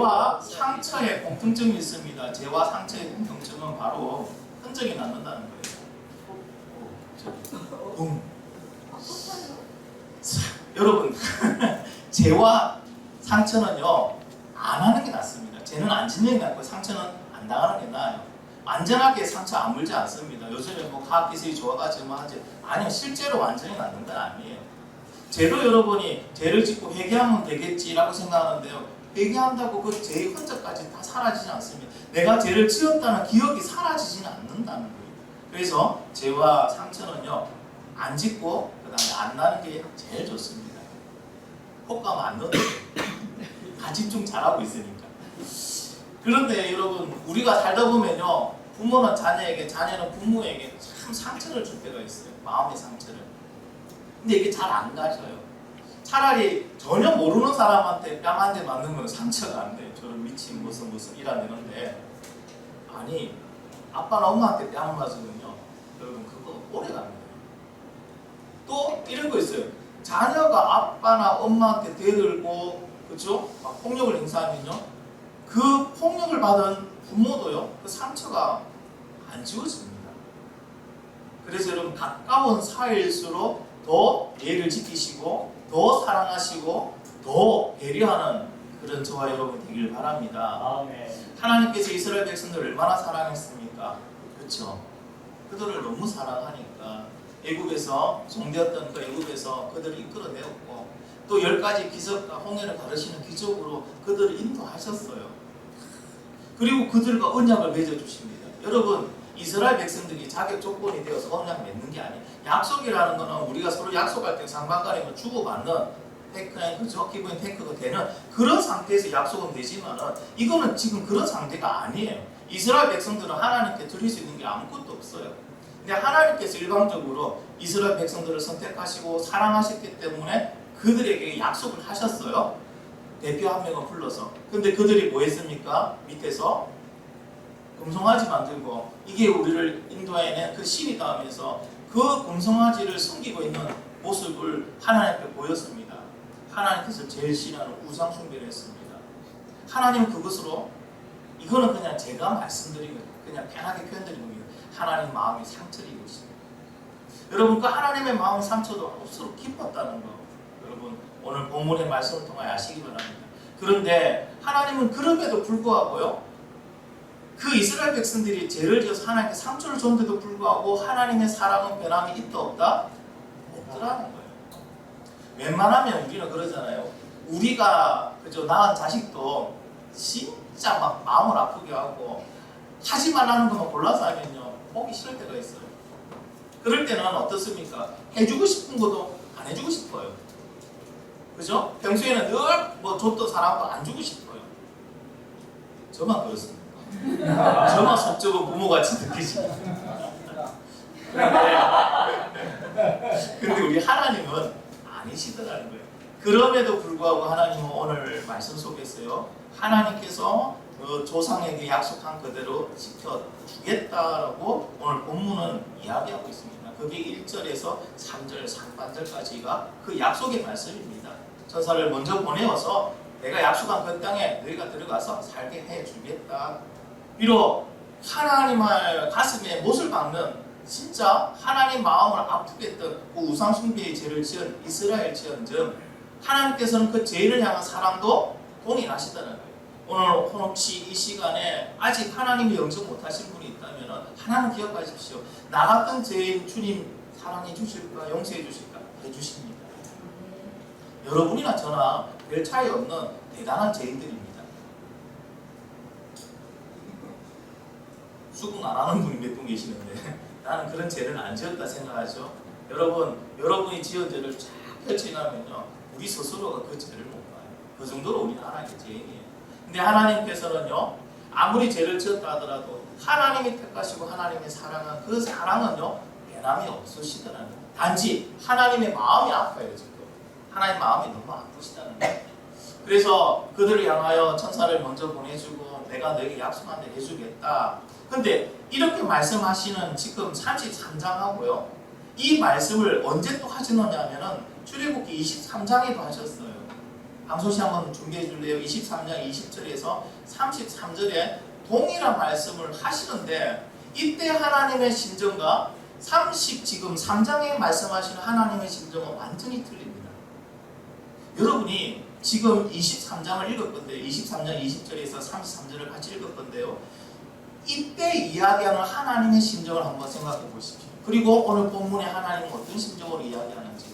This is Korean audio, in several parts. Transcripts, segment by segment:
죄와 상처의 공통점이 있습니다. 죄와 상처의 공통점은 바로 흔적이 남는다는 거예요. 여러분, 죄와 상처는요, 안 하는 게 낫습니다. 죄는 안 짓는 게 낫고 상처는 안 당하는 게 나아요. 완전하게 상처 안 물지 않습니다. 요즘에 뭐 과학기술이 좋아가지고 하지. 아니요, 실제로 완전히 낫는 건 아니에요. 죄로 여러분이 죄를 짓고 회개하면 되겠지라고 생각하는데요. 회개한다고 그 죄의 흔적까지 다 사라지지 않습니다. 내가 죄를 지었다는 기억이 사라지지는 않는다는 거예요. 그래서 죄와 상처는요, 안 짓고 그 다음에 안 나는 게 제일 좋습니다. 혹가면 안 넣어도 다 집중 잘하고 있으니까. 그런데 여러분, 우리가 살다 보면요, 부모는 자녀에게, 자녀는 부모에게 참 상처를 줄 때가 있어요. 마음의 상처를. 근데 이게 잘 안 가져요. 차라리 전혀 모르는 사람한테 뺨 한 대 맞는 건 상처가 안 돼요. 저런 미친 무슨 이라는데, 아니, 아빠나 엄마한테 뺨 맞으면요, 여러분 그거 오래 갑니다. 또 이런 거 있어요. 자녀가 아빠나 엄마한테 대들고, 그렇죠? 막 폭력을 행사하면요, 그 폭력을 받은 부모도요, 그 상처가 안 지워집니다. 그래서 여러분, 가까운 사이일수록 더 예의를 지키시고, 더 사랑하시고, 더 배려하는 그런 저와 여러분 되길 바랍니다. 아멘. 하나님께서 이스라엘 백성들을 얼마나 사랑했습니까? 그렇죠? 그들을 너무 사랑하니까 애굽에서 종되었던 그 애굽에서 그들을 이끌어내었고, 또 10가지 기적과 홍해를 가르치는 기적으로 그들을 인도하셨어요. 그리고 그들과 언약을 맺어주십니다. 여러분, 이스라엘 백성들이 자격 조건이 되어서 언약 맺는 게 아니에요. 약속이라는 거는 우리가 서로 약속할 때 상반간에 주고받는 테크인, 그죠? 기본 테크가 되는 그런 상태에서 약속은 되지만은, 이거는 지금 그런 상태가 아니에요. 이스라엘 백성들은 하나님께 드릴 수 있는 게 아무것도 없어요. 근데 하나님께서 일방적으로 이스라엘 백성들을 선택하시고 사랑하셨기 때문에 그들에게 약속을 하셨어요. 대표 한 명을 불러서. 근데 그들이 뭐 했습니까? 밑에서 금송아지 만들고, 이게 우리를 인도해낸 그 신이다 하면서 그 금송아지를 숨기고 있는 모습을 하나님께 보였습니다. 하나님께서 제일 싫어하는 우상 숭배를 했습니다. 하나님은 그것으로, 이거는 그냥 제가 말씀드린 거예요. 그냥 편하게 표현드린 겁니다. 하나님 마음이 상처를 입으십니다. 여러분, 그 하나님의 마음 상처도 없어도 기뻤다는 거, 여러분 오늘 본문의 말씀을 통해 아시기 바랍니다. 그런데 하나님은 그럼에도 불구하고요, 그 이스라엘 백성들이 죄를 지어서 하나님께 상처를 줬는데도 불구하고 하나님의 사랑은 변함이 있다 없다? 없더라는 거예요. 웬만하면 우리는 그러잖아요. 우리가 그저 낳은 자식도 진짜 막 마음을 아프게 하고 하지 말라는 것만 골라서 하면요, 보기 싫을 때가 있어요. 그럴 때는 어떻습니까? 해주고 싶은 것도 안 해주고 싶어요. 그죠? 평소에는 늘 뭐 줬던 사랑도 안 주고 싶어요. 저만 그렇습니다. 저만 속 좁은 부모같이 느끼십니다. 근데 우리 하나님은 아니시더라는 거예요. 그럼에도 불구하고 하나님은 오늘 말씀 속에서요, 하나님께서 그 조상에게 약속한 그대로 지켜주겠다라고 오늘 본문은 이야기하고 있습니다. 그게 1절에서 3절 상반절까지가 그 약속의 말씀입니다. 천사를 먼저 보내어서 내가 약속한 그 땅에 너희가 들어가서 살게 해주겠다. 비록 하나님의 가슴에 못을 박는, 진짜 하나님 마음을 아프게 했던 그 우상 숭배의 죄를 지은 이스라엘지언정, 하나님께서는 그 죄를 향한 사랑도 동일하시다는 거예요. 오늘 혹시 이 시간에 아직 하나님이 영접 못하신 분이 있다면 하나님 기억하십시오. 나 같은 죄인 주님 사랑해 주실까, 용서해 주실까? 해주십니다. 여러분이나 저나 별 차이 없는 대단한 죄인들입니다. 수긍 안 하는 분이 몇 분 계시는데 나는 그런 죄를 안 지었다 생각하죠. 여러분, 여러분이 지은 죄를 쫙 펼쳐나면요, 우리 스스로가 그 죄를 못 봐요. 그 정도로 우리는 하나님의 죄인이에요. 근데 하나님께서는요, 아무리 죄를 지었다 하더라도 하나님이 택하시고 하나님의 사랑은, 그 사랑은요, 변함이 없으시더라는 거예요. 단지 하나님의 마음이 아파요. 지금 하나님 마음이 너무 아프시다는 거예요. 그래서 그들을 향하여 천사를 먼저 보내주고 내가 너에게 약속한 데 해주겠다. 근데 이렇게 말씀하시는 지금 33장하고요, 이 말씀을 언제 또 하시느냐면은 출애굽기 23장에도 하셨어요. 방소시 한번 준비해 줄래요? 23장 20절에서 33절에 동일한 말씀을 하시는데 이때 하나님의 심정과 지금 3장에 말씀하시는 하나님의 심정은 완전히 틀립니다. 여러분이 지금 23장을 읽을 건데 23장 20절에서 33절을 같이 읽을 건데요. 이때 이야기하는 하나님의 심정을 한번 생각해 보십시오. 그리고 오늘 본문에 하나님은 어떤 심정으로 이야기하는지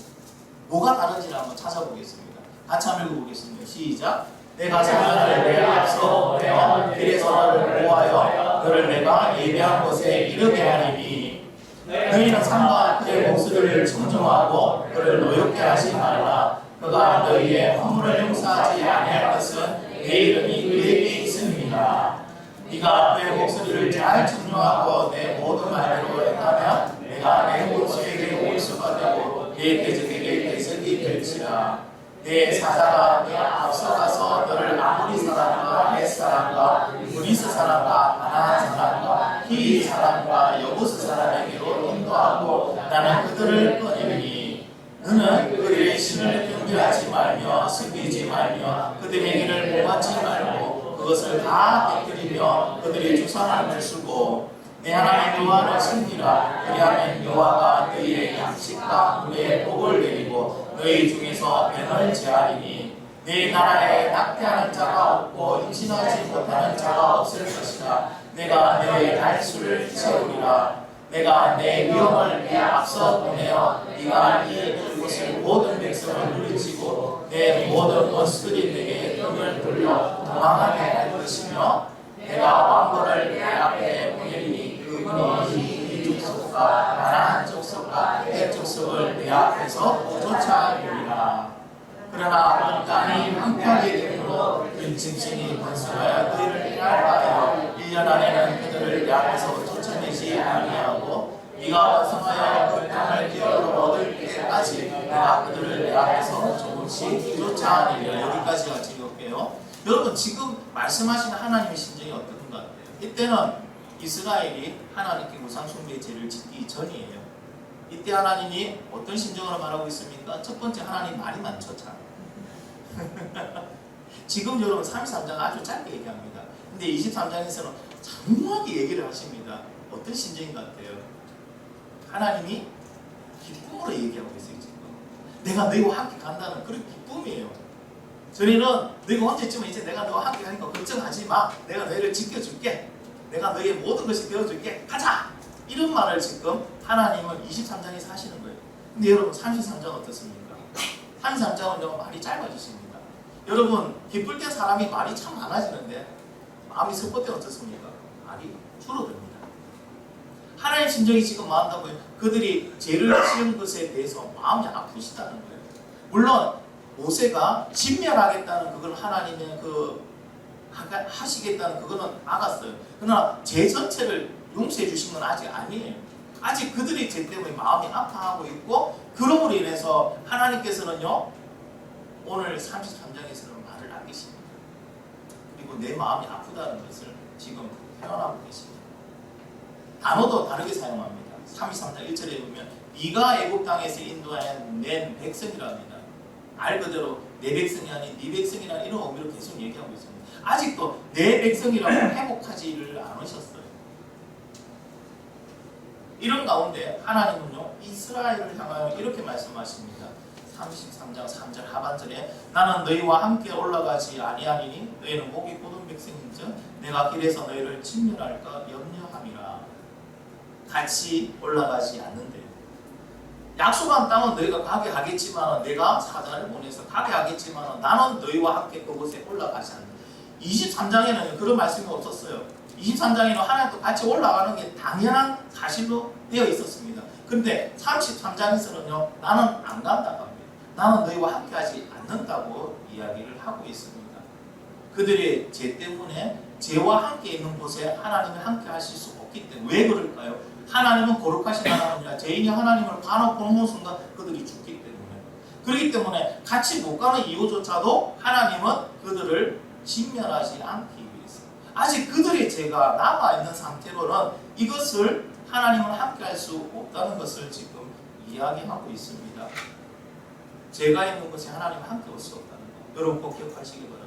뭐가 다른지를 한번 찾아보겠습니다. 같이 한번 읽어보겠습니다. 시작. 내가 사면을 내 앞서 보내어 길에서 너를 보호하여 너를 내가 예비한 곳에 이르게 하리니 너희는 산과 그의 목소리를 청정하고 그를 노엽게 하지 말라. 그가 너희의 허물을 용서하지 아니할 것은 내 이름이 그에게 있음이니라. 네가 그의 목소리를 잘 청정하고 내 모든 말대로 행하면 내가 내 원수에게 원수가 되고 내 대적에게 대적이 될지라. 내 사자가 내 앞서가서 너를 아모리 사람과 헷 사람과 브리스 사람과 가나안 사람과 히위 사람과 여부스 사람에게로 인도하고 나는 그들을 꺼내리니 너는 그들의 신을 경배하지 말며 섬기지 말며 그들의 길을 범하지 말고 그것을 다 깨뜨리며 그들의 주상을 부수고 내 하나님 여호와를 섬기라. 그리하면 여호와가 너희의 양식과 물의 복을 내리고 너희 중에서 변을 제하리니 내 나라에 낙태하는 자가 없고 임신하지 못하는 자가 없을 것이라. 내가 너의 날수를 채우리라. 내가 내 위엄을 내 앞서 보내어 네가 이 곳의 모든 백성을 물리치고 내 모든 원수들이 내게 등을 돌려 도망하게 할 것이며 내가 왕권을 내 앞에 보내리니 그분이 이 족속과 가나안 족속과 헷 족속을 내 앞에서 쫓아내리라. 그러나 땅이 황폐하게 되므로 짐승이 번성하여 너희를 해할하여 1년 안에는 그들을 내 앞에서 쫓아내지 아니하고 네가 번성하여 그 땅을 기업으로 얻을 때까지 내가 그들을 내 앞에서 조금씩 쫓아내리라. 여기까지가 읽을게요. 여러분 지금 말씀하시는 하나님의 심정이 어떤 것 같아요? 이때는 이스라엘이 하나님께 우상숭배 죄를 짓기 전이에요. 이때 하나님이 어떤 심정으로 말하고 있습니까? 첫 번째, 하나님 말이 많죠. 참. 지금 여러분 33장 아주 짧게 얘기합니다. 근데 23장에서는 장황하게 얘기를 하십니다. 어떤 심정인 것 같아요? 하나님이 기쁨으로 얘기하고 있어요. 지금 내가 너희와 함께 간다는 그런 기쁨이에요. 전에는 너희가 언제쯤은 이제 내가 너와 함께 가니까 걱정하지 마. 내가 너희를 지켜줄게. 내가 너희의 모든 것을 되어줄게. 가자! 이런 말을 지금 하나님은 23장에서 하시는 거예요. 근데 여러분 33장 어떻습니까? 33장은 말이 짧아지십니다. 여러분 기쁠 때 사람이 말이 참 많아지는데 마음이 슬플 때 어떻습니까? 말이 줄어듭니다. 하나님 심정이 지금 마음다고요. 그들이 죄를 지은 것에 대해서 마음이 아프시다는 거예요. 물론 모세가 진멸하겠다는 그걸 하나님의 하시겠다는 그거는 막았어요. 그러나 죄 전체를 용서해 주신 건 아직 아니에요. 아직 그들이 죄 때문에 마음이 아파하고 있고 그럼으로 인해서 하나님께서는요 오늘 33장에서는 말을 남기십니다. 그리고 내 마음이 아프다는 것을 지금 표현하고 계십니다. 단어도 다르게 사용합니다. 33장 1절에 보면 네가 애굽 땅에서 인도하여 백성이라 합니다. 말 그대로 내 백성이 아닌 네 백성이라는 이런 의미로 계속 얘기하고 있습니다. 아직도 내 백성이라고 회복하지를 않으셨어요. 이런 가운데 하나님은요 이스라엘을 향하여 이렇게 말씀하십니다. 33장 3절 하반절에 나는 너희와 함께 올라가지 아니하니니 너희는 목이 곧은 백성인즉 내가 길에서 너희를 진멸할까 염려함이라. 같이 올라가지 않는데 약속한 땅은 너희가 가게 하겠지만 내가 사자를 보내서 가게 하겠지만 나는 너희와 함께 그곳에 올라가지 않는다. 23장에는 그런 말씀이 없었어요. 23장에는 하나님과 같이 올라가는 게 당연한 사실로 되어 있었습니다. 그런데 33장에서는요 나는 안 간다고 합니다. 나는 너희와 함께 하지 않는다고 이야기를 하고 있습니다. 그들의 죄 때문에 죄와 함께 있는 곳에 하나님이 함께 하실 수 없기 때문에. 왜 그럴까요? 하나님은 거룩하신 하나님이라 죄인이 하나님을 반하고 보는 순간 그들이 죽기 때문에. 그렇기 때문에 같이 못 가는 이유조차도 하나님은 그들을 진멸하지 않기 위해서. 아직 그들의 죄가 남아있는 상태로는 이것을 하나님은 함께 할 수 없다는 것을 지금 이야기하고 있습니다. 죄가 있는 것이 하나님은 함께 할 수 없다는 것. 여러분 꼭 기억하시기 바랍니다.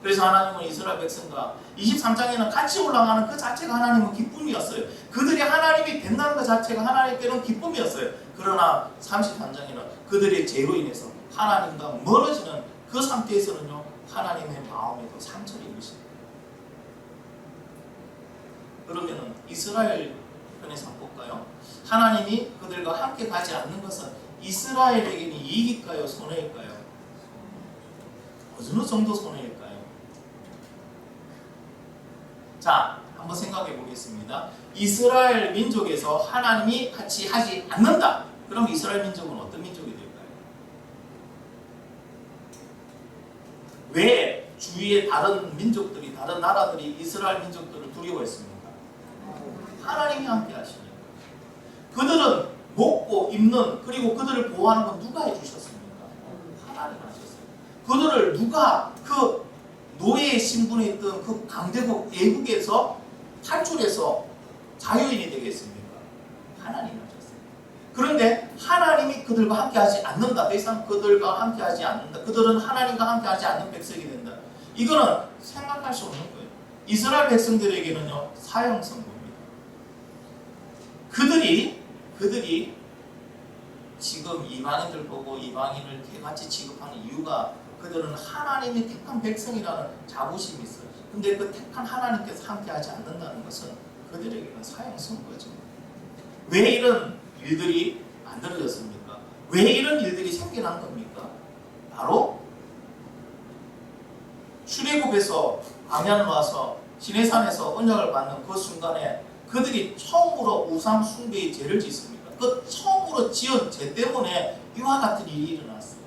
그래서 하나님은 이스라엘 백성과 23장에는 같이 올라가는 그 자체가 하나님의 기쁨이었어요. 그들이 하나님이 된다는 것 자체가 하나님께는 기쁨이었어요. 그러나 33장에는 그들의 죄로 인해서 하나님과 멀어지는 그 상태에서는요, 하나님의 마음에도 상처를 입으십니다. 그러면 이스라엘 편에서 한번 볼까요? 하나님이 그들과 함께 가지 않는 것은 이스라엘에게는 이익일까요? 손해일까요? 어느 정도 손해일까요? 자, 한번 생각해 보겠습니다. 이스라엘 민족에서 하나님이 같이 하지 않는다. 그럼 이스라엘 민족은 어떤 민족이 될까요? 왜 주위의 다른 민족들이, 다른 나라들이 이스라엘 민족들을 두려워했습니까? 하나님이 함께 하시니까. 그들은 먹고 입는, 그리고 그들을 보호하는 건 누가 해주셨습니까? 하나님 하셨어요. 그들을 누가 그 노예의 신분에 있던 그 강대국 애국에서 탈출해서 자유인이 되겠습니까? 하나님 하셨어요. 그런데 하나님이 그들과 함께하지 않는다. 더 이상 그들과 함께하지 않는다. 그들은 하나님과 함께하지 않는 백성이 된다. 이거는 생각할 수 없는 거예요. 이스라엘 백성들에게는요, 사형선고입니다. 그들이 지금 이방인들 보고 이방인을 개같이 취급하는 이유가 그들은 하나님의 택한 백성이라는 자부심이 있어요. 근데 그 택한 하나님께서 함께하지 않는다는 것은 그들에게는 사형선고죠. 왜 이런 일들이 만들어졌습니까? 왜 이런 일들이 생겨난 겁니까? 바로 출애굽에서 광야를 와서 시내산에서 언약을 받는 그 순간에 그들이 처음으로 우상 숭배의 죄를 짓습니다. 그 처음으로 지은 죄 때문에 이와 같은 일이 일어났어요.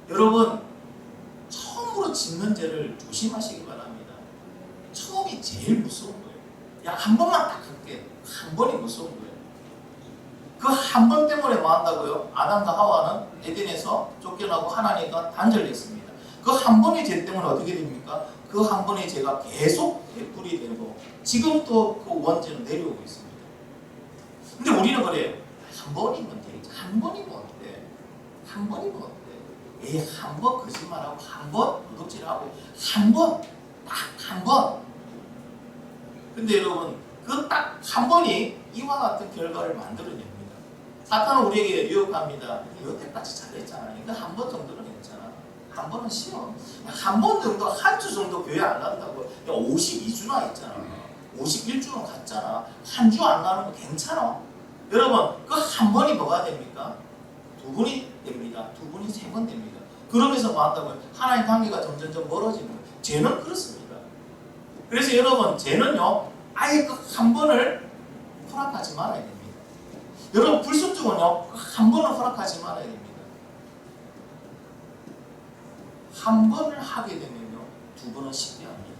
여러분, 처음으로 짓는 죄를 조심하시기 바랍니다. 처음이 제일 무서운 거예요. 야, 한 번만 딱 할게. 한 번이 무서운 거예요. 그 한 번 때문에 뭐 한다고요? 아담과 하와는 에덴에서 쫓겨나고 하나님과 단절됐습니다. 그 한 번의 죄 때문에 어떻게 됩니까? 그 한 번의 죄가 계속 되풀이 되고 지금도 그 원죄는 내려오고 있습니다. 근데 우리는 그래요. 한 번이면 되겠지. 한 번이면 어때? 한 번이면 어때? 에이, 한 번 거짓말하고 한 번 도둑질하고 한 번, 딱 한 번. 근데 여러분, 그 딱 한 번이 이와 같은 결과를 만들어냅니다. 사탄은 우리에게 유혹합니다. 여태까지 잘했잖아. 이거 한 번 정도는 괜찮아. 한 번은 쉬워. 한 번 정도, 한 주 정도 교회 안 간다고. 52주나 했잖아. 51주는 갔잖아. 한 주 안 가는 거 괜찮아. 여러분, 그 한 번이 뭐가 됩니까? 두 번이 됩니다. 두 번이 세 번 됩니다. 그러면서 뭐 한다고요? 하나님 관계가 점점 멀어지는 거예요. 죄는 그렇습니다. 그래서 여러분, 죄는요, 아예 그 한 번을 허락하지 말아야 됩니다. 여러분, 불순종은요, 한 번을 허락하지 말아야 됩니다. 한 번을 하게 되면요, 두 번은 쉽게 합니다.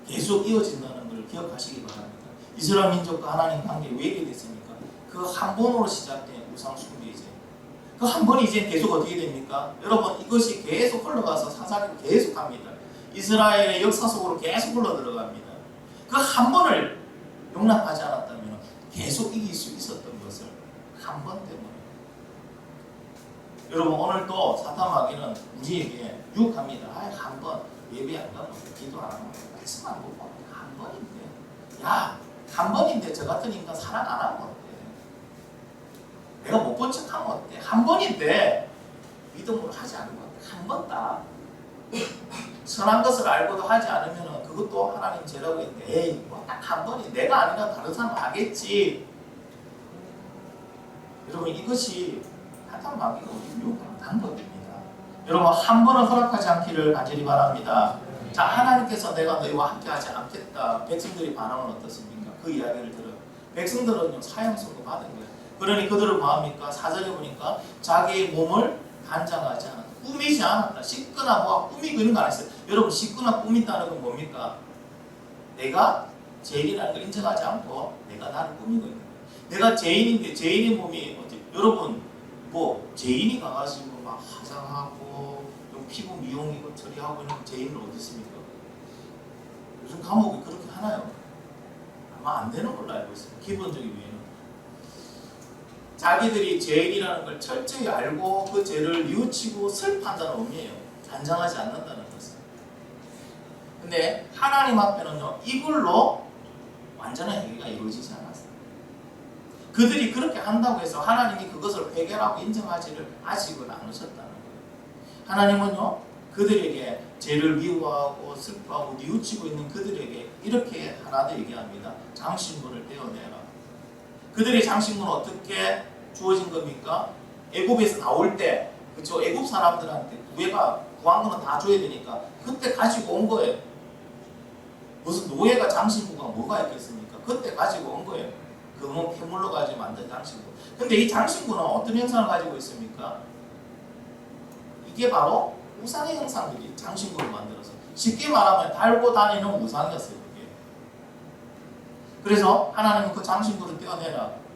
계속 이어진다는 걸 기억하시기 바랍니다. 이스라엘 민족과 하나님 관계 왜 이렇게 됐습니까? 그 한 번으로 시작된 우상숭배이제. 그 한 번이 이제 계속 어떻게 됩니까? 여러분, 이것이 계속 흘러가서 사사기로 계속 갑니다. 이스라엘의 역사 속으로 계속 흘러 들어갑니다. 그 한 번을 용납하지 않았다면 계속 이길 수 있었던 것을 한 번 때문에. 여러분, 오늘도 사탄 마귀는 우리에게 유혹합니다. 한 번 예배 안 가면 기도 안 하면 말씀 안 보고 한 번인데, 야, 한 번인데 저 같은 인간 사랑 안 하면 어때? 내가 못 본 척 하면 어때? 한 번인데 믿음으로 하지 않으면 한 번 딱 선한 것을 알고도 하지 않으면 그것도 하나님 죄라고 했는데, 에이, 뭐 딱 한 번이 내가 아니라 다른 사람 하겠지. 여러분, 이것이 사탄 마귀가 우리 유혹하는 방법입니다. 여러분, 한 번은 허락하지 않기를 간절히 바랍니다. 자, 하나님께서 내가 너희와 함께하지 않겠다. 백성들의 반응은 어떻습니까? 그 이야기를 들어요. 백성들은 사형선고 받은 거예요. 그러니 그들은 뭐합니까? 4절에 보니까 자기의 몸을 단장하지 않았다. 꾸미지 않았다. 씻거나 뭐 꾸미고 있는 거 아니었어요. 여러분, 씻거나 꾸민다는 건 뭡니까? 내가 죄인이라는 걸 인정하지 않고 내가 나를 꾸미고 있는 거예요. 내가 죄인인데 죄인의 몸이 어떻게, 여러분, 뭐 죄인이 가가지고 막 화장하고 피부 미용 이거 처리하고 있는 죄인은 어디 있습니까? 요즘 감옥이 그렇게 하나요? 아마 안 되는 걸로 알고 있습니다. 기본적인 외에는. 자, 자기들이 죄인이라는 걸 철저히 알고 그 죄를 뉘우치고 슬퍼한다는 의미예요. 단정하지 않는다는 것은. 근데 하나님 앞에는요, 이걸로 완전한 회개가 이루어지지 않았어요. 그들이 그렇게 한다고 해서 하나님이 그것을 회개라고 인정하지를 아직은 않으셨다는 거예요. 하나님은요, 그들에게 죄를 미워하고 슬퍼하고 뉘우치고 있는 그들에게 이렇게 하나 더 얘기합니다. 장신분을 떼어내라. 그들의 장신분은 어떻게 주어진 겁니까? 애굽에서 나올 때, 그렇죠? 애굽 사람들한테 구한 거는 다 줘야 되니까 그때 가지고 온 거예요. 무슨 노예가 장신구가 뭐가 있겠습니까? 그때 가지고 온 거예요. 금은 폐물로 가지고 만든 장신구. 근데 이 장신구는 어떤 형상을 가지고 있습니까? 이게 바로 우상의 형상들이 장신구를 만들어서, 쉽게 말하면 달고 다니는 우상이었어요. 그게. 그래서 하나님은 그 장신구를 떼어내라.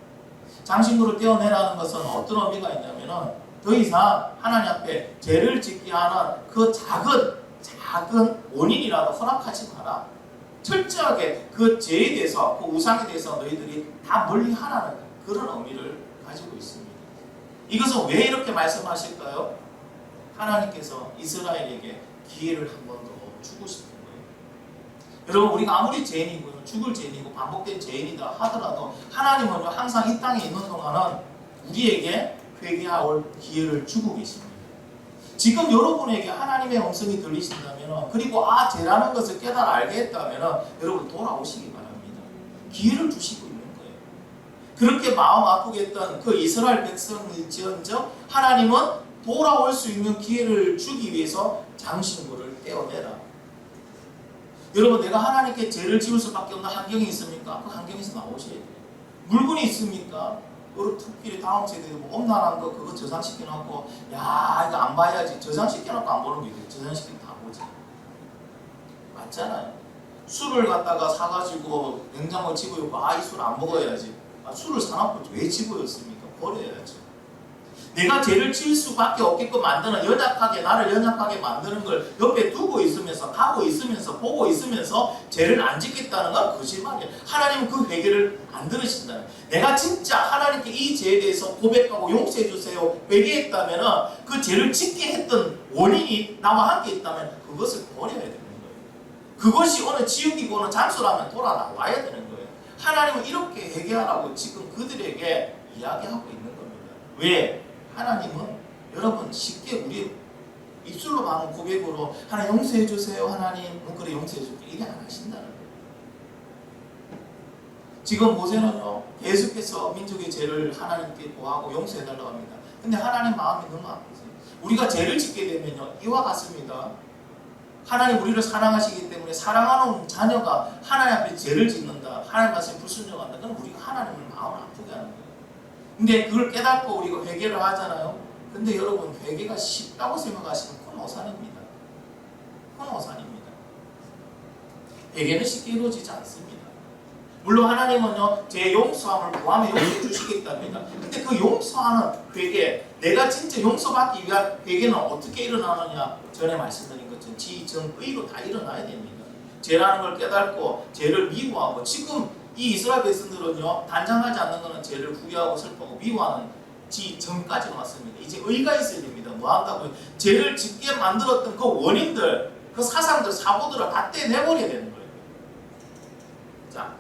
장신구를 떼어내라는 것은 어떤 의미가 있냐면은 더 이상 하나님 앞에 죄를 짓게 하는 그 작은 원인이라도 허락하지 마라. 철저하게 그 죄에 대해서, 그 우상에 대해서 너희들이 다 멀리 하라는 그런 의미를 가지고 있습니다. 이것은 왜 이렇게 말씀하실까요? 하나님께서 이스라엘에게 기회를 한 번 더 주고 싶은 거예요. 여러분, 우리가 아무리 죄인이고 죽을 죄인이고 반복된 죄인이다 하더라도 하나님은 항상 이 땅에 있는 동안은 우리에게 회개할 기회를 주고 계십니다. 지금 여러분에게 하나님의 음성이 들리신다면, 그리고 죄라는 것을 깨달아 알겠다면 여러분 돌아오시기 바랍니다. 기회를 주시고 있는 거예요. 그렇게 마음 아프게 했던 그 이스라엘 백성일지언정 하나님은 돌아올 수 있는 기회를 주기 위해서 장신구를 떼어내라. 여러분, 내가 하나님께 죄를 지을 수밖에 없는 환경이 있습니까? 그 환경에서 나오셔야 돼요. 물건이 있습니까? 여러 특별히 다음 세대에 엄난한 거 그거 저장시켜놓고, 야 이거 안 봐야지, 저장시켜놓고 안 보는 게 있어요. 저장시키면 다 보지. 맞잖아요. 술을 갖다가 사가지고 냉장고에 집어놓고 이 술 안 먹어야지. 술을 사놓고 왜 집어였습니까? 버려야죠. 내가 죄를 지을 수밖에 없게끔 만드는, 나를 연약하게 만드는 걸 옆에 두고 있으면서, 가고 있으면서, 보고 있으면서 죄를 안 짓겠다는 건 거짓말이에요. 하나님은 그 회개를 안 들으신다는 거예요. 내가 진짜 하나님께 이 죄에 대해서 고백하고 용서해 주세요 회개했다면, 그 죄를 짓게 했던 원인이 나와 함께 있다면 그것을 버려야 되는 거예요. 그것이 어느 지옥이고 어느 장소라면 돌아 나와야 되는 거예요. 하나님은 이렇게 회개하라고 지금 그들에게 이야기하고 있는 겁니다. 왜? 하나님은 여러분 쉽게 우리 입술로 하는 고백으로 하나님 용서해 주세요, 하나님 그래 용서해 줄게, 이게 안 하신다는 거예요. 지금 모세는요 계속해서 민족의 죄를 하나님께 고하고 용서해 달라고 합니다. 근데 하나님 마음이 너무 아프세요. 우리가 죄를 짓게 되면요 이와 같습니다. 하나님 우리를 사랑하시기 때문에 사랑하는 자녀가 하나님 앞에 죄를 짓는다, 하나님 말씀에 불순종한다, 그럼 우리가 하나님을 마음을 아프게 하는 거예요. 근데 그걸 깨닫고 우리가 회개를 하잖아요. 근데 여러분, 회개가 쉽다고 생각하시면 큰 오산입니다. 큰 오산입니다. 회개는 쉽게 이루어지지 않습니다. 물론 하나님은요 제 용서함을 구하면 용서해 주시겠답니다. 근데 그 용서하는 회개, 내가 진짜 용서받기 위한 회개는 어떻게 일어나느냐, 전에 말씀드린 것처럼 지정의로 다 일어나야 됩니다. 죄라는 걸 깨닫고 죄를 미워하고, 지금 이 이스라엘 백성들은요 단정하지 않는 것은 죄를 후회하고 슬퍼하고 미워하는 지점까지 왔습니다. 이제 의가 있어야 됩니다. 뭐 한다고요? 죄를 짓게 만들었던 그 원인들, 그 사상들, 사고들을 다 떼내버려야 되는 거예요. 자,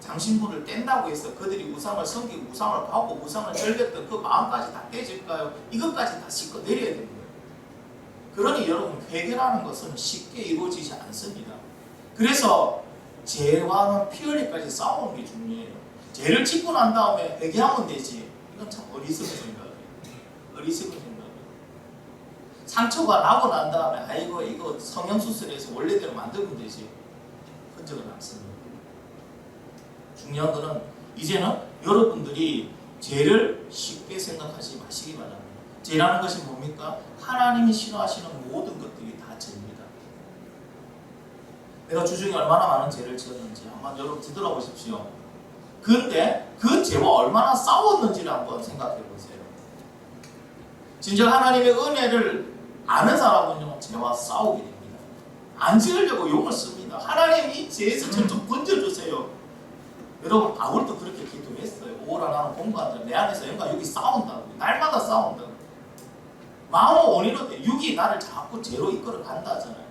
장신구를 뗀다고 해서 그들이 우상을 섬기고 우상을 받고 우상을 즐겼던 그 마음까지 다 떼질까요? 이것까지 다 씻고 내려야 되는 거예요. 그러니 여러분, 회개라는 것은 쉽게 이루어지지 않습니다. 그래서 죄와는 피 흘리까지 싸우는 게 중요해요. 죄를 짓고 난 다음에 회개하면 되지. 이건 참 어리석은 생각이에요. 어리석은 생각이에요. 상처가 나고 난 다음에 이거 성형수술해서 원래대로 만들면 되지. 흔적은 남습니다. 중요한 거는 이제는 여러분들이 죄를 쉽게 생각하지 마시기 바랍니다. 죄라는 것이 뭡니까? 하나님이 싫어하시는 모든 것들이 다 죄입니다. 내가 주중에 얼마나 많은 죄를 지었는지 한번 여러분 뒤돌아보십시오. 그런데 그 죄와 얼마나 싸웠는지를 한번 생각해 보세요. 진짜 하나님의 은혜를 아는 사람은요 죄와 싸우게 됩니다. 안 지으려고 용을 씁니다. 하나님 이 죄에서 저 좀 건져주세요. 여러분 바울도 그렇게 기도했어요. 오라 나는 공부한다. 내 안에서 영과 육이 싸운다고. 날마다 싸운다고. 마음 원인은 육이 나를 자꾸 죄로 이끌어 간다잖아요.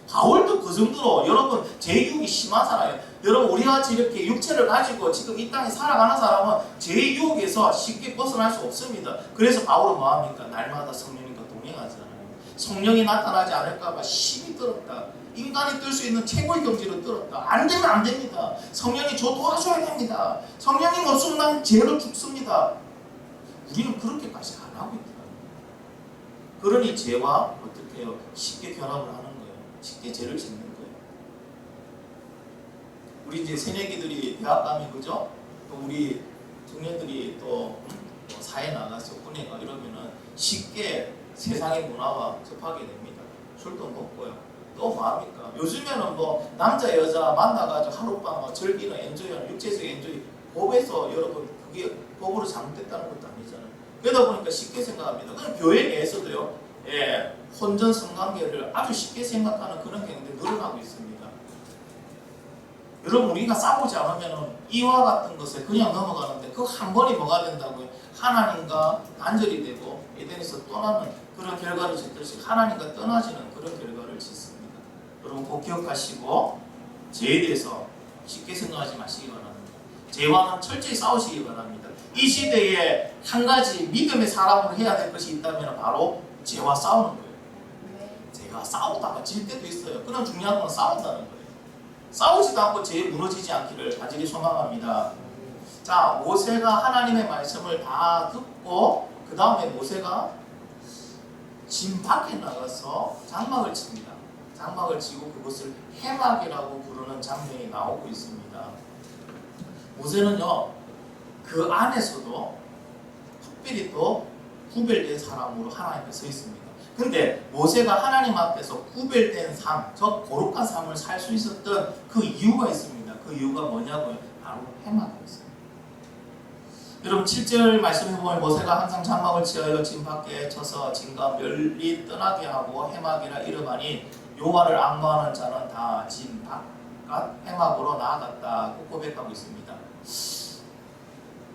바울도 그 정도로 여러분 제 육이 심한 사람이에요. 여러분 우리 같이 이렇게 육체를 가지고 지금 이 땅에 살아가는 사람은 제 육에서 쉽게 벗어날 수 없습니다. 그래서 바울은 뭐합니까? 날마다 성령님과 동행하잖아요. 성령이 나타나지 않을까봐 힘이 들었다. 인간이 뜰 수 있는 최고의 경지로 들었다. 안 되면 안 됩니다. 성령이 저 도와줘야 됩니다. 성령님 없으면 난 죄로 죽습니다. 우리는 그렇게까지 안 하고 있다. 그러니 죄와 어떻게 해요? 쉽게 결합을 하는 거예요. 쉽게 죄를 짓는 거예요. 우리 이제 새내기들이 대학 가면 그죠? 또 우리 청년들이 또 사회 나가서 군에 가 이러면은 쉽게 세상의 문화와 접하게 됩니다. 술도 먹고요. 또 뭐합니까? 요즘에는 뭐 남자 여자 만나가지고 하룻밤 뭐 즐기는 엔조이하는 육체적 엔조이 법에서 여러분 그게 법으로 잘못됐다는 것도 아니잖아요. 그러다 보니까 쉽게 생각합니다. 그럼 교회 내에서도요, 예, 혼전 성관계를 아주 쉽게 생각하는 그런 경우들이 늘어나고 있습니다. 여러분 우리가 싸우지 않으면 이와 같은 것에 그냥 넘어가는데 그 한 번이 뭐가 된다고요? 하나님과 단절이 되고 에덴에서 떠나는 그런 결과를 짓듯이 하나님과 떠나지는 그런 결과를 짓습니다. 여러분 꼭 기억하시고 죄에 대해서 쉽게 생각하지 마시기 바랍니다. 죄와는 철저히 싸우시기 바랍니다. 이 시대에 한 가지 믿음의 사람으로 해야 될 것이 있다면 바로 죄와 싸우는 거예요. 죄와 싸우다가 질 때도 있어요. 그럼 중요한 건 싸운다는 거예요. 싸우지도 않고 죄에 무너지지 않기를 간절히 소망합니다. 자, 모세가 하나님의 말씀을 다 듣고 그 다음에 모세가 진 밖에 나가서 장막을 칩니다. 장막을 치고 그것을 해막이라고 부르는 장면이 나오고 있습니다. 모세는요, 그 안에서도 특별히 또 구별된 사람으로 하나님 앞에 서 있습니다. 근데 모세가 하나님 앞에서 구별된 삶, 저 거룩한 삶을 살 수 있었던 그 이유가 있습니다. 그 이유가 뭐냐고요? 바로 해막이었어요. 여러분 7절 말씀해 보면 모세가 항상 장막을 치하여 진 밖에 쳐서 진과 멸리 떠나게 하고 해막이라 이름하니 여호와를 앙모하는 자는 다 진 바깥 해막으로 나아갔다고 고백하고 있습니다.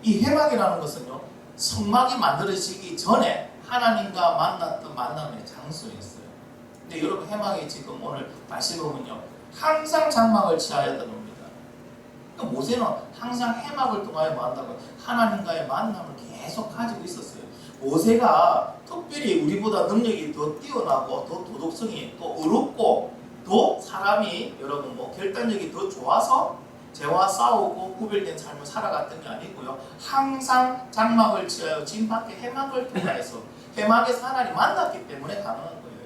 이 해막이라는 것은요, 성막이 만들어지기 전에 하나님과 만났던 만남의 장소였어요. 근데 여러분 해막이 지금 오늘 말씀해 보면요, 항상 장막을 치하였던 겁니다. 그러니까 모세는 항상 해막을 통하여 만나고 하나님과의 만남을 계속 가지고 있었어요. 모세가 특별히 우리보다 능력이 더 뛰어나고 더 도덕성이 또 어렵고 또 사람이 여러분 뭐 결단력이 더 좋아서 죄와 싸우고 구별된 삶을 살아갔던 게 아니고요. 항상 장막을 치하여 진 밖에 해막을 통해서 해막에서 하나님 만났기 때문에 가능한 거예요.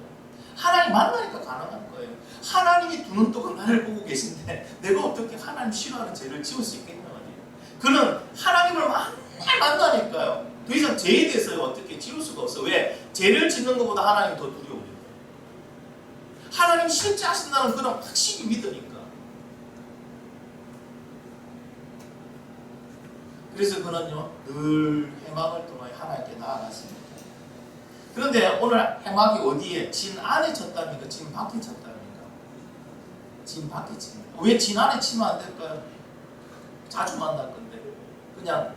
하나님 만나니까 가능한 거예요. 하나님이 두 눈 뜨고 나를 보고 계신데 내가 어떻게 하나님 싫어하는 죄를 지울 수 있겠냐 말이에요. 그는 하나님을 맨날 만나니까요. 더 이상 죄에 대해서 어떻게 지울 수가 없어요. 왜? 죄를 짓는 것보다 하나님이 더 두려워요. 하나님 실제 하신다는 그런 확신이 믿으니까. 그래서 그는요, 늘 해막을 통하여 하나님께 나아갔습니다. 그런데 오늘 해막이 어디에? 진 안에 쳤답니까? 진 밖에 쳤답니까? 진 밖에 칩니다. 왜 진 안에 치면 안 될까요? 자주 만날 건데 그냥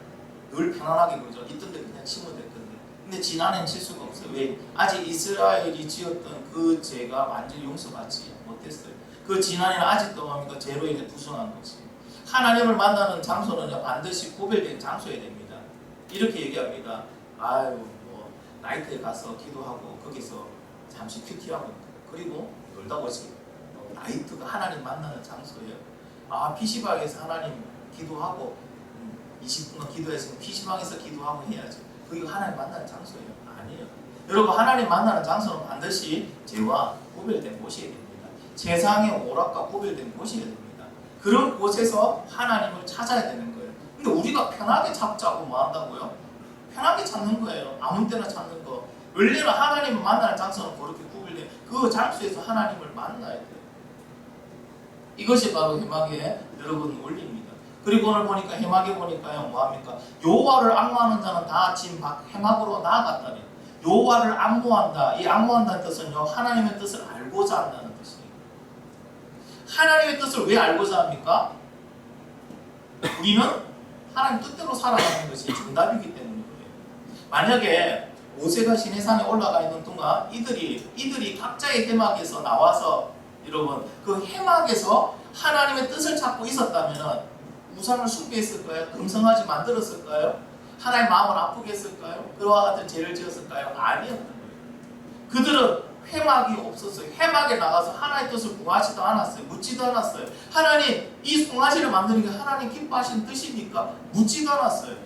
늘 편안하게 그죠? 있던데 그냥 치면 될 건데 근데 진 안에는 칠 수가 없어요. 왜? 아직 이스라엘이 지었던 그 죄가 완전히 용서받지 못했어요. 그 진 안에는 아직도 뭡니까? 죄로 인해 부승한 거지. 하나님을 만나는 장소는요, 반드시 구별된 장소여야 됩니다. 이렇게 얘기합니다. 아유, 뭐 나이트에 가서 기도하고 거기서 잠시 큐티하고 그리고 놀다 오지. 나이트가 하나님 만나는 장소예요. 아, PC방에서 하나님 기도하고 20분간 기도했으면 PC방에서 기도하고 해야지. 그게 하나님 만나는 장소예요? 아니에요. 여러분 하나님 만나는 장소는 반드시 죄와 구별된 곳이어야 됩니다. 세상의 오락과 구별된 곳이어야 됩니다. 그런 곳에서 하나님을 찾아야 되는 거예요. 근데 우리가 편하게 찾자고 뭐 한다고요? 편하게 찾는 거예요. 아무 때나 찾는 거. 원래는 하나님을 만나는 장소는 그렇게 구별된 그 장소에서 하나님을 만나야 돼요. 이것이 바로 해막의 여러분 원리입니다. 그리고 오늘 보니까 해막에 보니까요, 뭐합니까? 여호와를 앙모하는 자는 다 진 밖 해막으로 나아갔다니. 여호와를 앙모한다. 이 앙모한다는 뜻은요, 하나님의 뜻을 알고자 한다는 뜻이에요. 하나님의 뜻을 왜 알고자 합니까? 우리는 하나님 뜻대로 살아가는 것이 정답이기 때문에 그래요. 만약에 모세가 시내산에 올라가 있는 동안 이들이 각자의 해막에서 나와서 여러분 그 해막에서 하나님의 뜻을 찾고 있었다면 우상을 숭배했을까요? 금성하지 만들었을까요? 하나님의 마음을 아프게 했을까요? 그와 같은 죄를 지었을까요? 아니었던 거예요. 그들은 해막이 없었어요. 해막에 나가서 하나님의 뜻을 구하지도 않았어요. 묻지도 않았어요. 하나님 이 송아지를 만드는 게 하나님 기뻐하시는 뜻입니까? 묻지도 않았어요.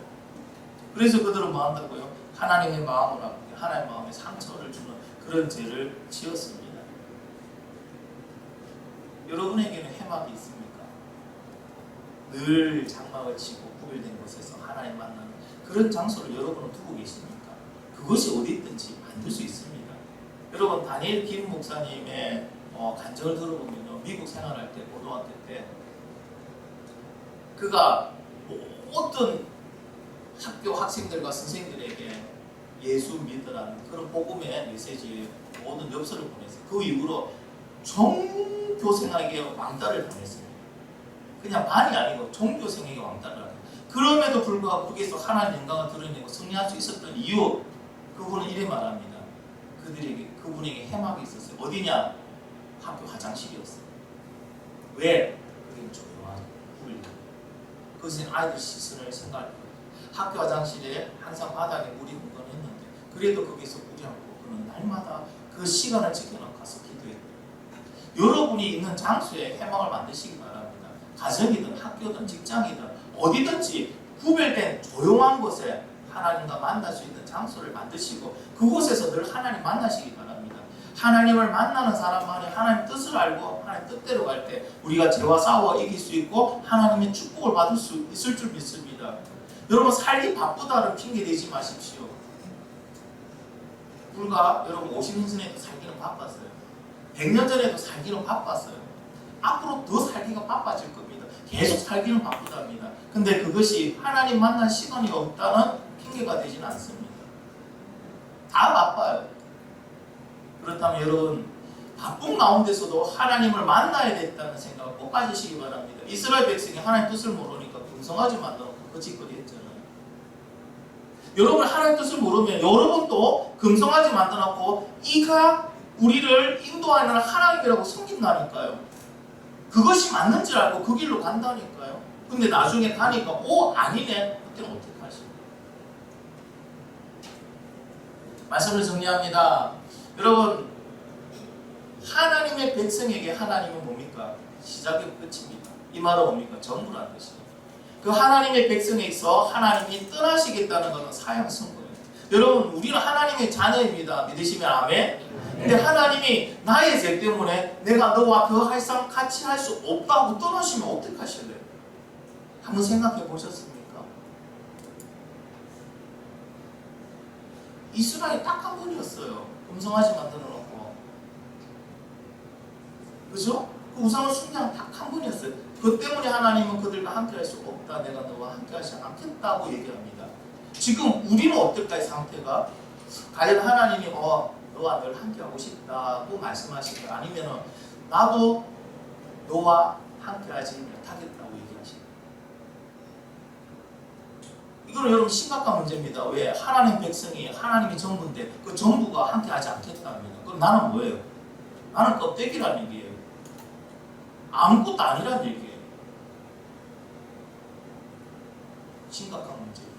그래서 그들은 뭐 한다고요? 하나님의 마음을 아프게, 하나님의 마음에 상처를 주는 그런 죄를 지었습니다. 여러분에게는 해막이 있습니까? 늘 장막을 치고 구별된 곳에서 하나님 만나는 그런 장소를 여러분은 두고 계십니까? 그것이 어디 있든지 만들 수 있습니다. 여러분 다니엘 김 목사님의 간증을 들어보면요, 미국 생활할 때 고등학교 때 그가 모든 학교 학생들과 선생님들에게 예수 믿으라는 그런 복음의 메시지에 모든 엽서를 보냈어요. 그 이후로 종교생에게 왕따를 당했습니다. 그냥 반이 아니고 종교생에게 왕따를 하고, 그럼에도 불구하고 거기에서 하나님의 영광을 드러내고 승리할 수 있었던 이유, 그분은 이래 말합니다. 그분에게 해막이 있었어요. 어디냐? 학교 화장실이었어요. 왜? 그게 조용한 분리. 그것은 아이들 시선을 생각할 거예요. 학교 화장실에 항상 바닥에 물이 흥건했는데 그래도 거기서 물이 않고 그는 날마다 그 시간을 지켜놓고 가서 기도했대요. 여러분이 있는 장소에 해막을 만드시기 바랍니다. 가정이든 학교든 직장이든 어디든지 구별된 조용한 곳에 하나님과 만날 수 있는 장소를 만드시고 그곳에서 늘 하나님 만나시기 바랍니다. 하나님을 만나는 사람만이 하나님 뜻을 알고 하나님 뜻대로 갈 때 우리가 죄와 싸워 이길 수 있고 하나님의 축복을 받을 수 있을 줄 믿습니다. 여러분 살기 바쁘다는 핑계 대지 마십시오. 불과 여러분 50년 전에도 살기는 바빴어요. 100년 전에도 살기는 바빴어요. 앞으로 더 살기가 바빠질 겁니다. 계속 살기는 바쁘답니다. 근데 그것이 하나님 만날 시간이 없다는 핑계가 되지는 않습니다. 다 바빠요. 그렇다면 여러분 바쁜 가운데서도 하나님을 만나야 됐다는 생각을 꼭 가지시기 바랍니다. 이스라엘 백성이 하나님 뜻을 모르니까 금성아지 만들고 거짓거리 했잖아요. 여러분 하나님 뜻을 모르면 여러분도 금성아지 만들어놓고 이가 우리를 인도하는 하나님이라고 섬긴다니까요. 그것이 맞는 줄 알고 그 길로 간다니까요. 근데 나중에 가니까 아니네. 그때는 어떻게 하십니까? 말씀을 정리합니다. 여러분 하나님의 백성에게 하나님은 뭡니까? 시작이 끝입니다. 이 말은 뭡니까? 전부라는 것입니다. 그 하나님의 백성에서 하나님이 떠나시겠다는 것은 사형 선고예요. 여러분 우리는 하나님의 자녀입니다. 믿으시면 아멘. 근데 하나님이 나의 죄 때문에 내가 너와 같이 할 수 없다고 떠나시면 어떻게 하실래요? 한번 생각해 보셨습니까? 이스라엘이 딱 한 번이었어요. 금성아지 만들어 놓고. 그죠? 그 우상을 숭배한 딱 한 번이었어요. 그 때문에 하나님은 그들과 함께 할 수 없다. 내가 너와 함께 하지 않겠다고 얘기합니다. 지금 우리는 어떨까요? 상태가? 과연 하나님이 너와 늘 함께 하고 싶다고 말씀하실까요? 아니면 나도 너와 함께 하지 못하겠다고 얘기하실까요? 이거는 여러분 심각한 문제입니다. 왜? 하나님 백성이 하나님이 전부인데 그 전부가 함께 하지 않겠답니다. 그럼 나는 뭐예요? 나는 껍데기라는 얘기예요. 아무것도 아니라는 얘기예요. 심각한 문제예요.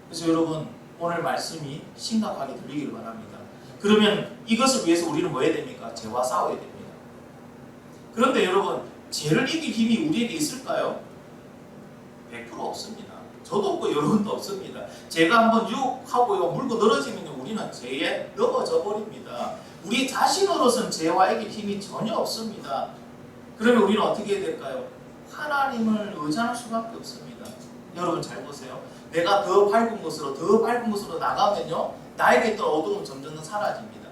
그래서 여러분 오늘 말씀이 심각하게 들리기를 바랍니다. 그러면 이것을 위해서 우리는 뭐 해야 됩니까? 죄와 싸워야 됩니다. 그런데 여러분 죄를 이길 힘이 우리에게 있을까요? 100% 없습니다. 저도 없고 여러분도 없습니다. 죄가 한번 유혹하고 물고 늘어지면 우리는 죄에 넘어져 버립니다. 우리 자신으로서는 죄와 이길 힘이 전혀 없습니다. 그러면 우리는 어떻게 해야 될까요? 하나님을 의지할 수밖에 없습니다. 여러분 잘 보세요. 내가 더 밝은 곳으로 나가면요 나에게 있던 어둠은 점점 사라집니다.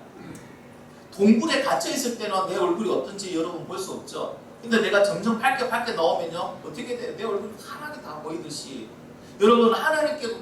동굴에 갇혀 있을 때는 내 얼굴이 어떤지 여러분 볼 수 없죠. 근데 내가 점점 밝게 나오면요 어떻게 돼요? 내 얼굴이 환하게 다 보이듯이 여러분 하나님께서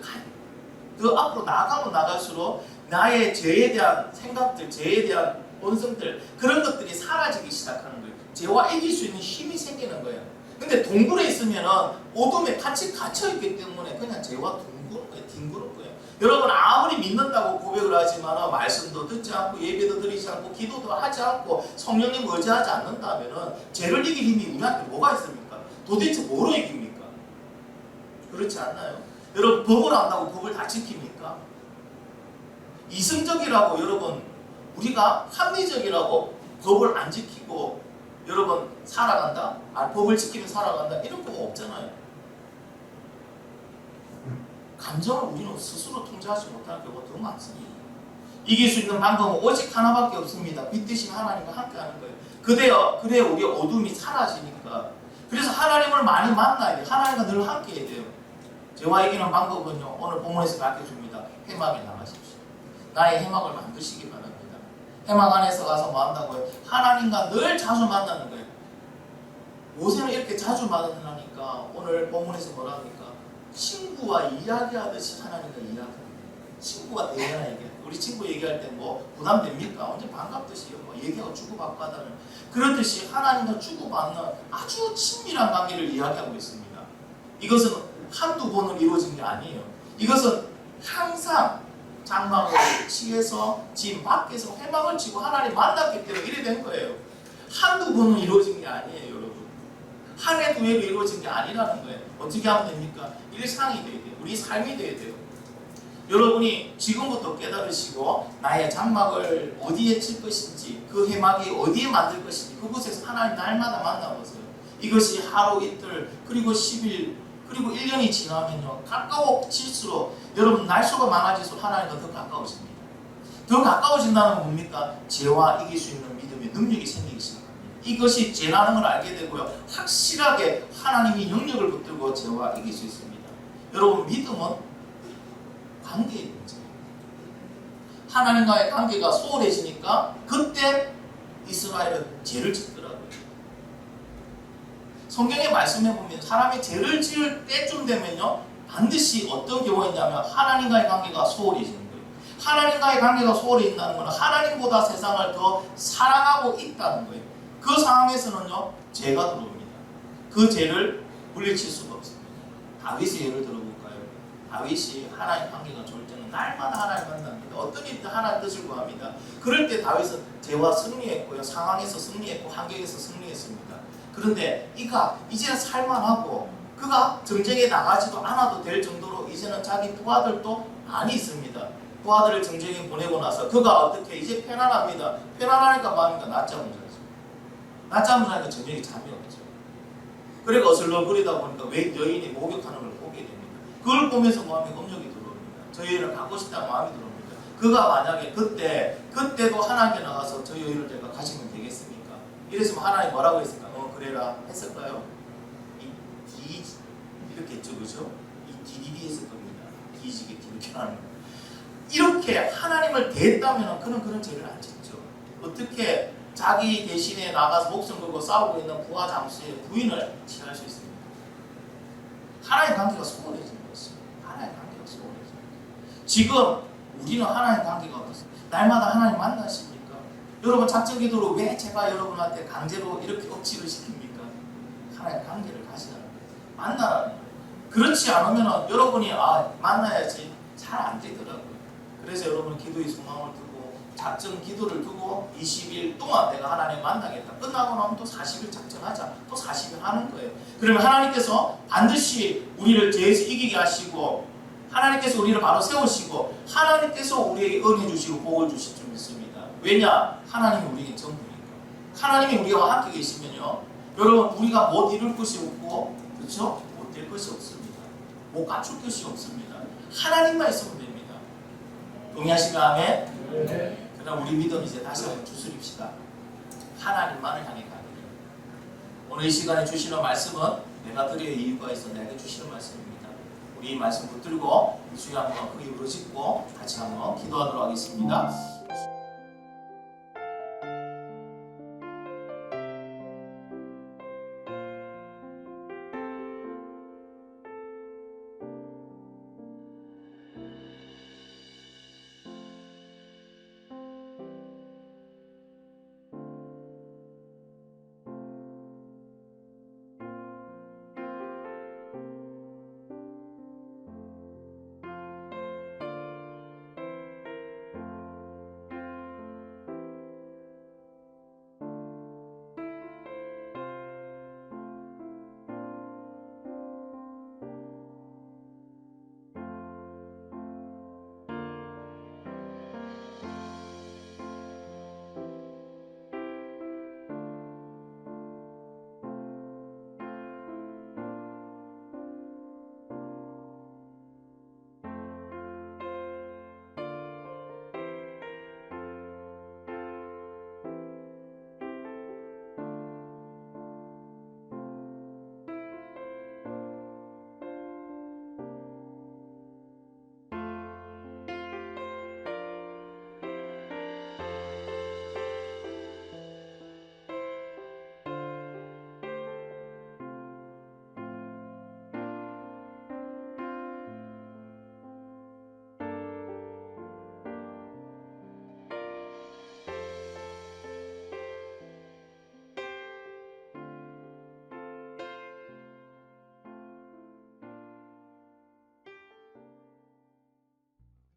그 앞으로 나가면 나갈수록 나의 죄에 대한 생각들, 죄에 대한 본성들 그런 것들이 사라지기 시작하는 거예요. 죄와 이길 수 있는 힘이 생기는 거예요. 근데 동굴에 있으면은 어둠에 같이 갇혀있기 때문에 그냥 죄와 뒹구는 거예요. 뒹구는 거예요. 여러분 아무리 믿는다고 고백을 하지만 말씀도 듣지 않고 예배도 드리지 않고 기도도 하지 않고 성령님 의지하지 않는다면은 죄를 이길 힘이 우리한테 뭐가 있습니까? 도대체 뭐로 이깁니까? 그렇지 않나요? 여러분 법을 안다고 법을 다 지킵니까? 이성적이라고 여러분 우리가 합리적이라고 법을 안 지키고 여러분 살아간다? 법을 지키며 살아간다? 이런 거 없잖아요. 감정을 우리는 스스로 통제하지 못하는 경우가 더 많습니다. 이길 수 있는 방법은 오직 하나밖에 없습니다. 믿으신 하나님과 함께하는 거예요. 그래야 우리 어둠이 사라지니까. 그래서 하나님을 많이 만나야 돼요. 하나님과 늘 함께해야 돼요. 죄와 이기는 방법은요. 오늘 본문에서 가르쳐줍니다. 해막에 나가십시오. 나의 해막을 만드시기 바랍니다. 해막 안에서 가서 뭐 한다고요? 하나님과 늘 자주 만나는 거예요. 요새는 이렇게 자주 만나니까 오늘 본문에서 뭐라 합니까? 친구와 이야기하듯이 하나님과 이야기합니다. 친구가 되나 얘기해요. 우리 친구 얘기할 때 뭐 부담됩니까? 언제 반갑듯이 뭐 얘기하고 주고받고 하다는 그렇듯이 하나님과 주고받는 아주 친밀한 관계를 이야기하고 있습니다. 이것은 한두 번은 이루어진 게 아니에요. 이것은 항상 장막을 치해서 집 밖에서 회막을 치고 하나님 만났기 때문에 이래 된 거예요. 한두 번은 이루어진 게 아니에요, 여러분. 한 해, 두 해로 이루어진 게 아니라는 거예요. 어떻게 하면 됩니까? 일상이 돼야 돼요. 우리 삶이 돼야 돼요. 여러분이 지금부터 깨달으시고 나의 장막을 어디에 칠 것인지 그 해막이 어디에 만들 것인지 그곳에서 하나님 날마다 만나보세요. 이것이 하루 이틀 그리고 10일 그리고 1년이 지나면요 가까워질수록 여러분 날수가 많아질수록 하나님과 더 가까워집니다. 더 가까워진다는 건 뭡니까? 죄와 이길 수 있는 믿음의 능력이 생기기 시작합니다. 이것이 죄라는 걸 알게 되고요 확실하게 하나님이 영역을 붙들고 죄와 이길 수 있습니다. 여러분 믿음은 관계의 문제예요. 하나님과의 관계가 소홀해지니까 그때 이스라엘은 죄를 짓더라고요. 성경에 말씀해 보면 사람이 죄를 지을 때쯤 되면요 반드시 어떤 경우가 있냐면 하나님과의 관계가 소홀해지는 거예요. 하나님과의 관계가 소홀해진다는 것은 하나님보다 세상을 더 사랑하고 있다는 거예요. 그 상황에서는요 죄가 들어옵니다. 그 죄를 물리칠 수가 없습니다. 다윗의 예를 들어볼까요? 다윗이 하나님 관계가 좋을 때는 날마다 하나님 만납니다. 어떤 일이든 하나님 뜻을 구합니다. 그럴 때 다윗은 죄와 승리했고요. 상황에서 승리했고 환경에서 승리했습니다. 그런데 이가 이제는 살만하고 그가 전쟁에 나가지도 않아도 될 정도로 이제는 자기 부하들도 많이 있습니다. 부하들을 전쟁에 보내고 나서 그가 어떻게 이제 편안합니다. 편안하니까 뭐합니까? 낮잠을 자죠. 낮잠을 자니까 저녁에 잠이 없죠. 그리고 어슬렁거리다 보니까 왜 여인이 목욕하는 걸 보게 됩니다. 그걸 보면서 마음에 검역이 들어옵니다. 저 여인을 갖고 싶다는 마음이 들어옵니다. 그가 만약에 그때도 하나님께 나가서 저 여인을 제가 가시면 되겠습니까? 이랬으면 하나님 뭐라고 했을까? 그래라 했을까요? 이렇게 했죠, 그죠? DDD 했을 겁니다. 뒤지게 이렇게 하는 거. 이렇게 하나님을 대했다면 그는 그런 죄를 안 짓죠. 어떻게 자기 대신에 나가서 목숨 걸고 싸우고 있는 부하 장수의 부인을 취할 수 있습니까? 하나님 관계가 소홀해진 것입니다. 하나님 관계가 소홀해진 것입니다. 지금 우리는 하나님 관계가 어떻습니까? 날마다 하나님 만나십니까? 여러분 작전 기도로 왜 제가 여러분한테 강제로 이렇게 억지를 시킵니까? 하나님 관계를 가시라는 거예요. 만나라는 거예요. 그렇지 않으면 여러분이 만나야지 잘 안 되더라고요. 그래서 여러분 기도의 소망을 두고 작전 기도를 두고 20일 동안 내가 하나님 만나겠다. 끝나고 나면 또 40일 작전하자. 또 40일 하는 거예요. 그러면 하나님께서 반드시 우리를 죄에서 이기게 하시고 하나님께서 우리를 바로 세우시고 하나님께서 우리에게 은혜 주시고 복을 주실 줄 믿습니다. 왜냐? 하나님이 우리에게 전부니까. 하나님이 우리와 함께 계시면요 여러분 우리가 못 이룰 것이 없고 그렇죠? 못 될 것이 없습니다. 못 갖출 것이 없습니다. 하나님만 있으면 됩니다. 동의하시면 아멘? 네. 그럼 우리 믿음 이제 다시 한번 주스립시다. 하나님만을 향해 가는 거예요. 오늘 이 시간에 주시는 말씀은 내가 드릴 이유가 있어 내게 주시는 말씀입니다. 우리 이 말씀 붙들고 이 주에 한번 크게 부르짖고 같이 한번 기도하도록 하겠습니다.